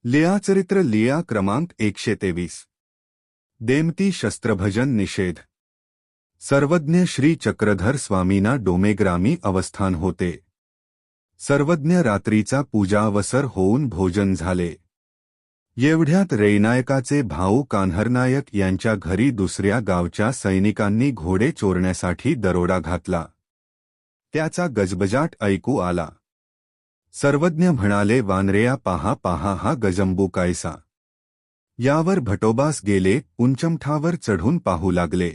लीळाचरित्र लीळा क्रमांक 123 देमती शस्त्रभजन निषेध। सर्वज्ञ श्री चक्रधर स्वामींना डोमेग्रामी अवस्थान होते। सर्वज्ञ रात्रीचा पूजावसर होऊन भोजन झाले। एवढ्यात रैनायकाचे भाऊ कान्हरनायक यांच्या घरी दुसऱ्या गावच्या सैनिकांनी घोडे चोरण्यासाठी दरोडा घातला। त्याचा गजबजाट ऐकू आला। सर्वज्ञ म्हणाले, वानरेया, पाहा पाहा हा गजंबू कायसा। यावर भटोबास गेले, उंचमठावर चढून पाहू लागले।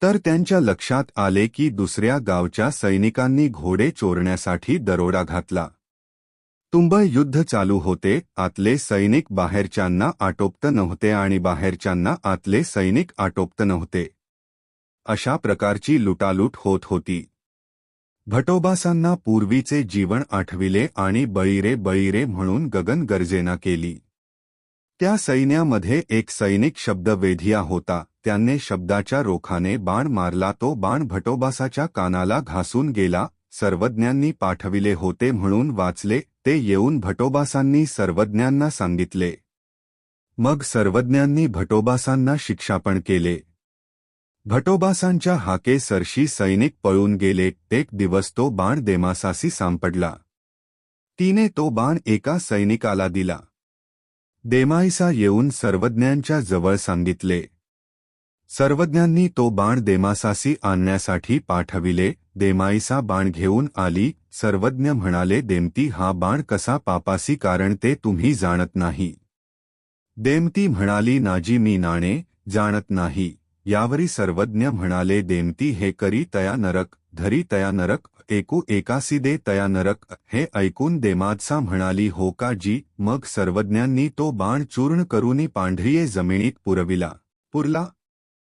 तर त्यांच्या लक्षात आले की दुसऱ्या गावच्या सैनिकांनी घोडे चोरण्यासाठी दरोडा घातला। तुंब युद्ध चालू होते। आतले सैनिक बाहेरच्यांना आटोपत नव्हते आणि बाहेरच्यांना आतले सैनिक आटोपत नव्हते। अशा प्रकारची लुटालूट होत होती। भटोबासांना पूर्वीचे जीवन आठविले आणि बळीरे बळीरे म्हणून गगन गर्जना केली। त्या सैन्यामध्ये एक सैनिक शब्दवेधिया होता। त्याने शब्दाच्या रोखाने बाण मारला। तो बाण भटोबासाच्या कानाला घासून गेला। सर्वज्ञांनी पाठविले होते म्हणून वाचले। ते येऊन भटोबासांनी सर्वज्ञांना सांगितले। मग सर्वज्ञांनी भटोबासांना शिक्षापण केले। भटोबासांच्या हाके सरशी सैनिक पळून गेले। एक दिवस तो बाण देमासासी सापडला। तिने तो बाण एका सैनिकाला दिला। देमाईसा येऊन सर्वज्ञांच्या जवळ सांगितले। सर्वज्ञांनी तो बाण देमासासी आणण्यासाठी पाठविले। देमाईसा बाण घेऊन आली। सर्वज्ञ म्हणाले, देमती, हा बाण कसा पापासी, कारण ते तुम्ही जाणत नाही। देमती म्हणाली, नाजी, मी नाणे जाणत नाही। यावरी सर्वज्ञ म्हणाले, देमती, हे करी तया नरक, धरी तया नरक, एकू एकासी दे तया नरक। हे ऐकून देमात्सा म्हणाली, हो का जी। मग सर्वज्ञांनी तो बाण चूर्ण करूनी पांढरीये जमिनीत पुरविला।